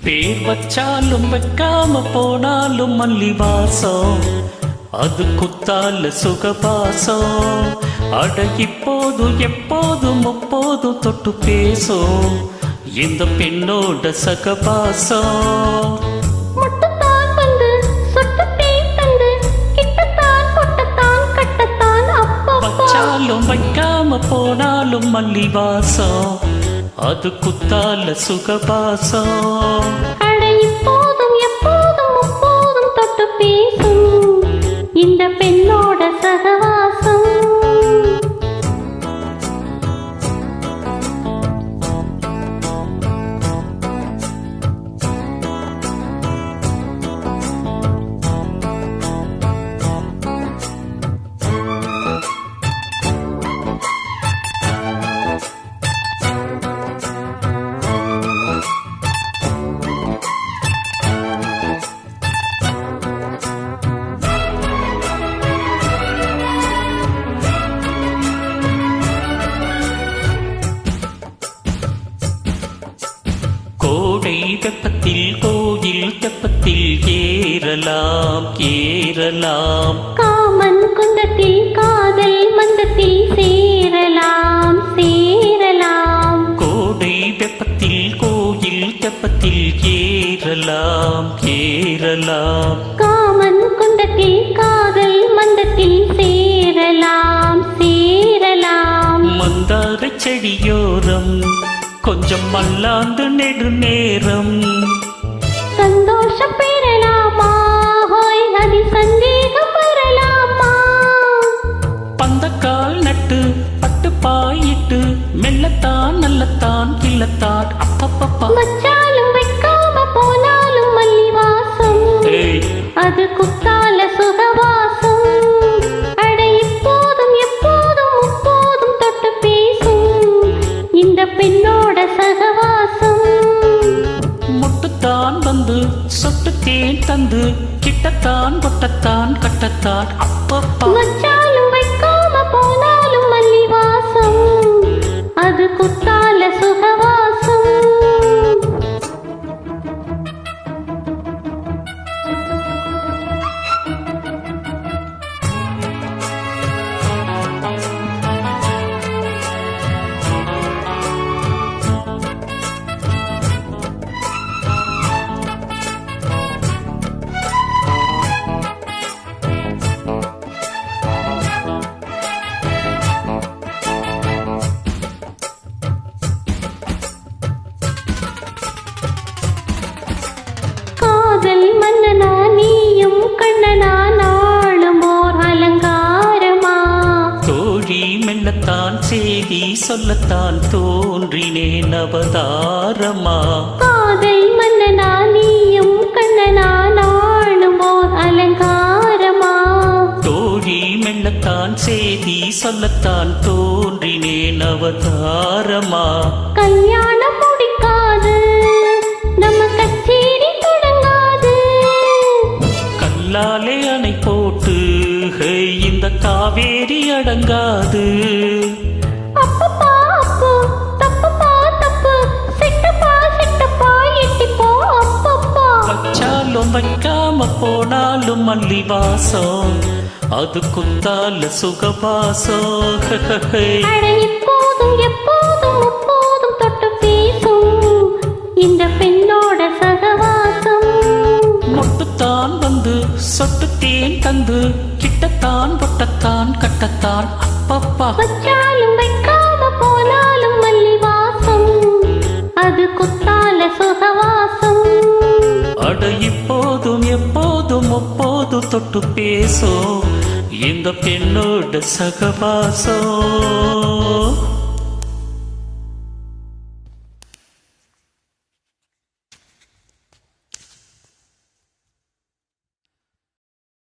பேர் வச்சாலும் வைக்காம போனாலும் மல்லி வாசம், அது குத்தால சுகபாசம். அட இப்போதும் எப்போதும் முப்போதும் தொட்டு பேசும் இந்த பெண்ணோட சகபாசம். வச்சாலும் வைக்காம போனாலும் மல்லி வாசம், அது குத்தால சுகபாசம். இப்போதும் எப்போதும் முப்போதும் தொட்டு பேசும் இந்த பெண்ணோட சகவாசம். கோடை வெப்பத்தில் கோயில் தெப்பத்தில் ஏறலாம் ஏறலாம், காமன் குந்தத்தில் காதல் மந்தத்தில் சேரலாம் சேரலாம். கோடை வெப்பத்தில் கோயில் தெப்பத்தில் ஏறலாம் ஏறலாம், காமன் குந்தத்தில் காதல் மந்தத்தில் சேரலாம் சேரலாம். மந்தார செடியோரம் கொஞ்சம் மல்லாந்து நெடு நேரம், சந்தோஷம் பெறலாமா அதி சந்தேகம் பெறலாமா. பந்தக்கால் நட்டு பட்டு பாயிட்டு மெல்லத்தான் நல்லத்தான் கில்லத்தான் அப்பப்பப்பா. வச்சாலும் வைக்காம போனாலும் மல்லி வாசம், அது குத்தால சுகவாசம். அட இப்போதும் எப்போதும் முப்போதும் தொட்டு பேசும் இந்த பெண்ணோட சகவாசம். முட்டுத்தான் வந்து சொட்டு தேன் தந்து கிட்டத்தான் கொட்டத்தான் கட்டத்தான் அப்பப்பா. வச்சாலும் வைக்காம போனாலும் மல்லி வாசம், அது குத்தால சுகவாசம். காதல் மன்னனா நீயும் கண்ணனா நாளும் ஓர் அலங்காரமா. தோழி மெல்லத்தான் செய்தி சொல்லத்தான் தோன்றினேன் அவதாரமா. காதல் மன்னனா நீயும் கண்ணனா நாளும் ஓர் அலங்காரமா. தோழி மெல்லத்தான் செய்தி சொல்லத்தான் தோன்றினேன் அவதாரமா. கல்யாணம் முடிக்காது நம்ம கச்சேரி தொடங்காது, கல்லாலே அணை போட்டு இந்த காவேரி அடங்காது. அப்பப்பா அப்பு தப்பப்பா தப்பு சிட்டப்பா சிட்டப்பா எட்டிப்போ அப்பப்பா. வச்சாலும் வைக்காம போனாலும் மல்லி வாசம், அது குத்தால சுகபாசம். அட இப்போதும் எப்போதும் முப்போதும் தொட்டு பேசும் இந்த பெண்ணோட சகவாசம். மொட்டுத்தான் வந்து சொட்டு தேன் தந்து கிட்டத்தான் பொட்டத்தான் கட்டத்தான் அப்பப்பா. வச்சாலும் வைக்காம போனாலும் மல்லி வாசம், அது குத்தால சுகவாசம். அட இப்போதும் எப்போதும் முப்போதும் தொட்டு பேசும் இந்த பெண்ணோட சகவாசம்.